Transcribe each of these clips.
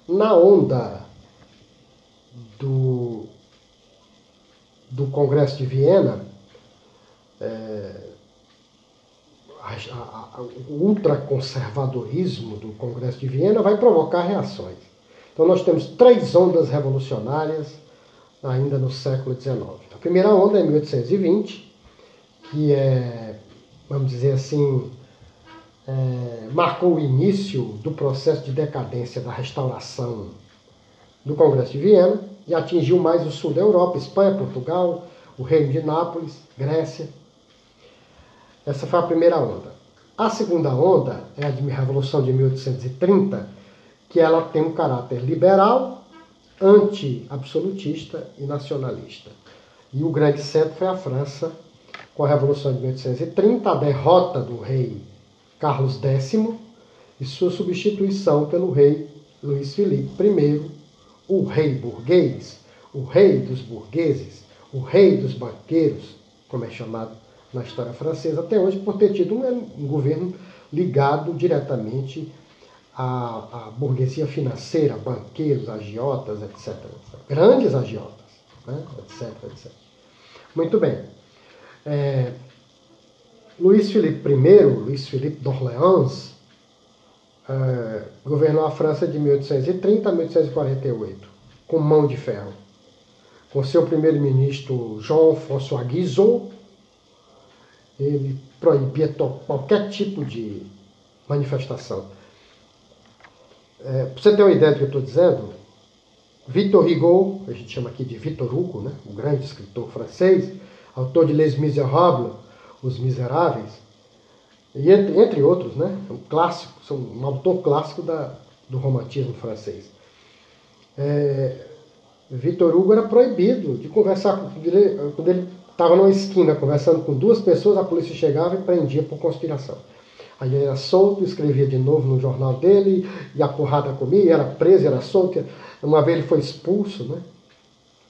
Na onda do Congresso de Viena, o ultraconservadorismo do Congresso de Viena vai provocar reações. Então nós temos 3 ondas revolucionárias ainda no século XIX. A primeira onda é 1820, que vamos dizer assim, marcou o início do processo de decadência da restauração do Congresso de Viena e atingiu mais o sul da Europa, Espanha, Portugal, o Reino de Nápoles, Grécia. Essa foi a primeira onda. A segunda onda é a Revolução de 1830, que ela tem um caráter liberal, anti-absolutista e nacionalista. E o grande centro foi a França, com a Revolução de 1830, a derrota do rei Carlos X e sua substituição pelo rei Luís Filipe I, o rei burguês, o rei dos burgueses, o rei dos banqueiros, como é chamado na história francesa até hoje, por ter tido um governo ligado diretamente à burguesia financeira, banqueiros, agiotas, etc. Grandes agiotas, né? etc. Muito bem. Luís Filipe I, Luís Filipe d'Orléans, governou a França de 1830 a 1848, com mão de ferro. Com seu primeiro-ministro Jean-François Guizot, ele proibia qualquer tipo de manifestação. Para você ter uma ideia do que eu estou dizendo, Victor Hugo, a gente chama aqui de Victor Hugo, né, um grande escritor francês, autor de Les Misérables, Os Miseráveis, e entre outros, né, um autor clássico do romantismo francês. Victor Hugo era proibido de conversar quando ele estava numa esquina conversando com 2 pessoas, a polícia chegava e prendia por conspiração. Aí ele era solto, escrevia de novo no jornal dele, e a porrada comia, era preso, era solto. Uma vez ele foi expulso, né,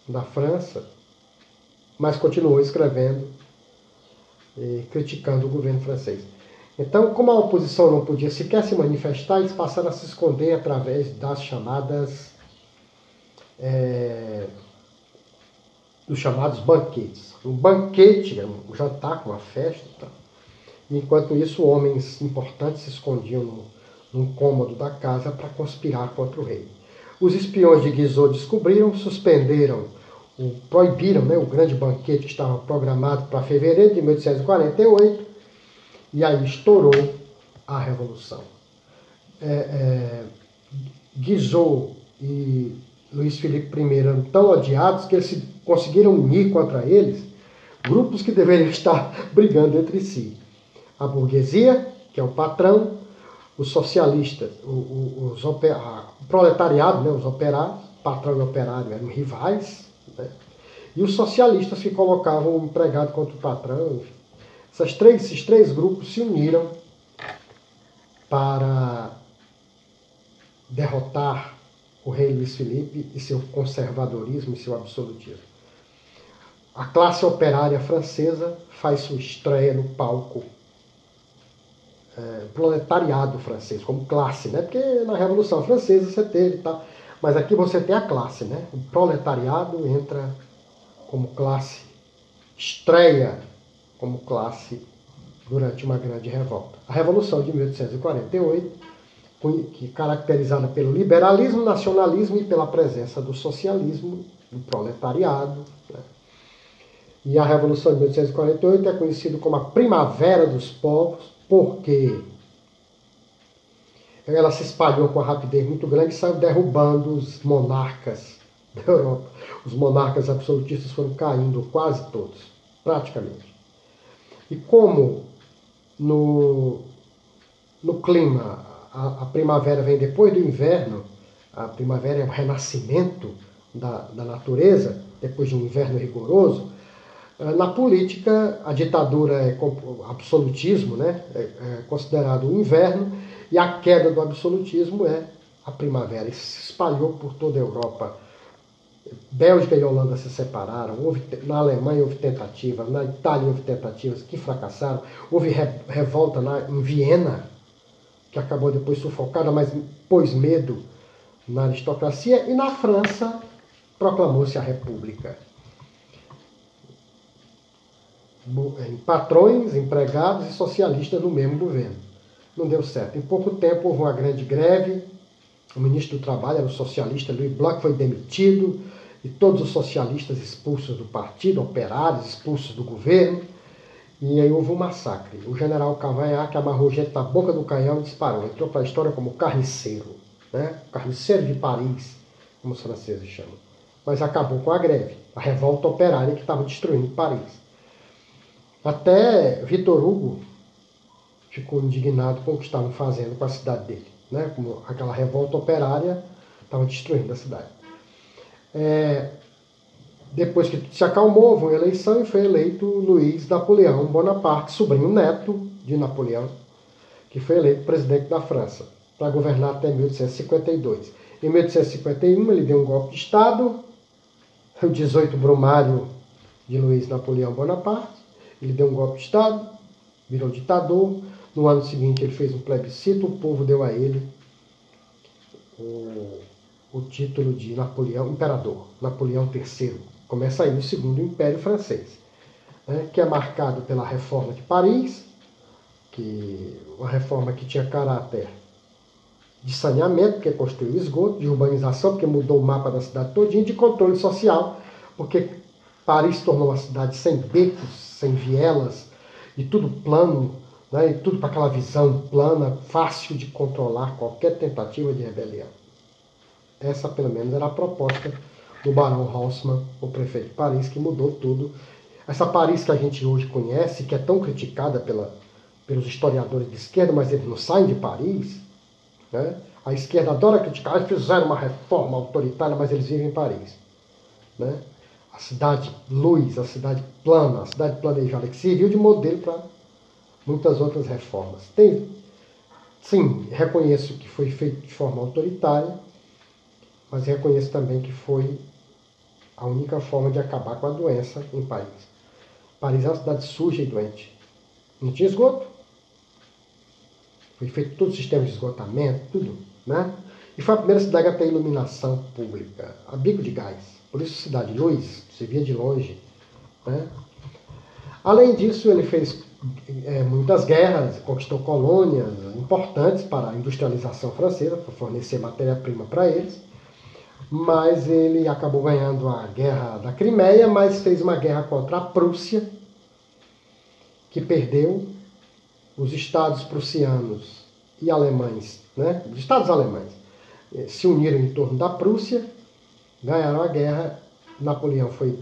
da França, mas continuou escrevendo e criticando o governo francês. Então, como a oposição não podia sequer se manifestar, eles passaram a se esconder através das chamadas dos chamados banquetes. Um banquete é um jantar, uma festa. Tá? Enquanto isso, homens importantes se escondiam num cômodo da casa para conspirar contra o rei. Os espiões de Guizot descobriram, suspenderam, proibiram, né, o grande banquete que estava programado para fevereiro de 1848, e aí estourou a Revolução. Guizot e Luís Filipe I eram tão odiados que eles conseguiram unir contra eles grupos que deveriam estar brigando entre si. A burguesia, que é o patrão, os socialistas, o proletariado, né, os operários, patrão e operário eram rivais, né, e os socialistas que colocavam o empregado contra o patrão. Esses três grupos se uniram para derrotar o rei Luís Filipe e seu conservadorismo e seu absolutismo. A classe operária francesa faz sua estreia no palco proletariado francês, como classe, né? Porque na Revolução Francesa você teve, tá? Mas aqui você tem a classe, né? O proletariado entra como classe, estreia como classe durante uma grande revolta. A Revolução de 1848, que caracterizada pelo liberalismo, nacionalismo e pela presença do socialismo, do proletariado, né? E a Revolução de 1848 é conhecida como a Primavera dos Povos, porque ela se espalhou com uma rapidez muito grande e saiu derrubando os monarcas da Europa. Os monarcas absolutistas foram caindo quase todos, praticamente. E como no clima a primavera vem depois do inverno, a primavera é o renascimento da natureza, depois de um inverno rigoroso, na política a ditadura é absolutismo, né? É considerado o inverno, e a queda do absolutismo é a primavera. Isso se espalhou por toda a Europa. Bélgica e Holanda se separaram, na Alemanha houve tentativas, na Itália houve tentativas que fracassaram, houve revolta em Viena, que acabou depois sufocada, mas pôs medo na aristocracia, e na França proclamou-se a República. Patrões, empregados e socialistas no mesmo governo. Não deu certo. Em pouco tempo houve uma grande greve, o ministro do Trabalho era o socialista Louis Blanc, foi demitido, e todos os socialistas expulsos do partido, operários expulsos do governo, e aí houve um massacre. O general Cavaignac amarrou gente na boca do canhão e disparou. Entrou para a história como carniceiro, né? Carniceiro de Paris, como os franceses chamam. Mas acabou com a greve, a revolta operária que estava destruindo Paris. Até Victor Hugo ficou indignado com o que estavam fazendo com a cidade dele, né? Como aquela revolta operária estava destruindo a cidade. Depois que se acalmou, houve uma eleição e foi eleito Luiz Napoleão Bonaparte, sobrinho neto de Napoleão, que foi eleito presidente da França, para governar até 1852. Em 1851 ele deu um golpe de Estado, o 18 Brumário de Luiz Napoleão Bonaparte, ele deu um golpe de Estado, virou ditador. No ano seguinte ele fez um plebiscito, o povo deu a ele o título de Napoleão, imperador, Napoleão III. Começa aí o segundo Império Francês, né, que é marcado pela Reforma de Paris, uma reforma que tinha caráter de saneamento, porque construiu esgoto, de urbanização, porque mudou o mapa da cidade todinha, de controle social, porque Paris se tornou uma cidade sem becos, sem vielas, e tudo plano, né, e tudo para aquela visão plana, fácil de controlar qualquer tentativa de rebelião. Essa, pelo menos, era a proposta do Barão Haussmann, o prefeito de Paris, que mudou tudo. Essa Paris que a gente hoje conhece, que é tão criticada pelos historiadores de esquerda, mas eles não saem de Paris, né? A esquerda adora criticar, eles fizeram uma reforma autoritária, mas eles vivem em Paris, né? A cidade luz, a cidade planejada, que serviu de modelo para muitas outras reformas. Sim, reconheço que foi feito de forma autoritária, mas reconheço também que foi a única forma de acabar com a doença em Paris. Paris é uma cidade suja e doente. Não tinha esgoto. Foi feito todo o sistema de esgotamento, tudo, né? E foi a primeira cidade a ter iluminação pública, a bico de gás. Por isso, cidade luz, se via de longe, né? Além disso, ele fez muitas guerras, conquistou colônias importantes para a industrialização francesa, para fornecer matéria-prima para eles. Mas ele acabou ganhando a Guerra da Crimeia, mas fez uma guerra contra a Prússia, que perdeu. Os estados prussianos e alemães, né? Os estados alemães se uniram em torno da Prússia, ganharam a guerra. Napoleão foi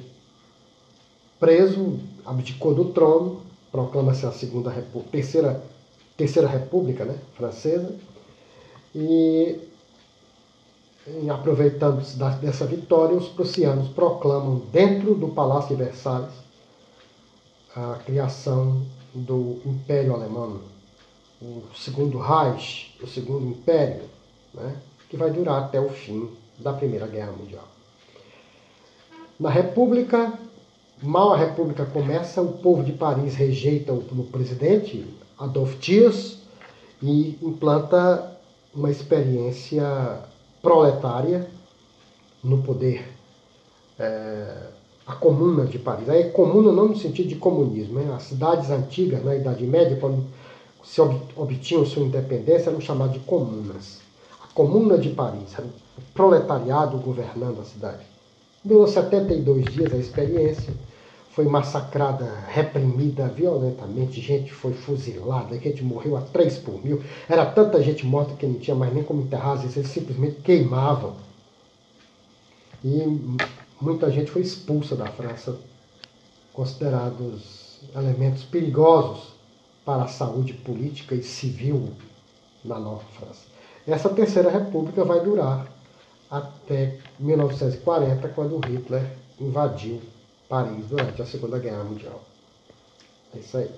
preso, abdicou do trono, proclama-se a terceira república, né, francesa, e aproveitando-se dessa vitória, os prussianos proclamam dentro do Palácio de Versalhes a criação do Império Alemão, o Segundo Reich, o Segundo Império, né, que vai durar até o fim da Primeira Guerra Mundial. Na República, mal a República começa, o povo de Paris rejeita o presidente, Adolphe Thiers, e implanta uma experiência proletária no poder. A Comuna de Paris. Aí comuna não no sentido de comunismo, né? As cidades antigas, na Idade Média, quando se obtinham sua independência, eram chamadas de comunas. A Comuna de Paris, era o proletariado governando a cidade. Durou 72 dias a experiência, foi massacrada, reprimida violentamente, gente foi fuzilada, gente morreu a 3 por mil. Era tanta gente morta que não tinha mais nem como enterrar, eles simplesmente queimavam. E muita gente foi expulsa da França, considerados elementos perigosos para a saúde política e civil na Nova França. Essa Terceira República vai durar até 1940, quando Hitler invadiu Paris durante a Segunda Guerra Mundial. É isso aí.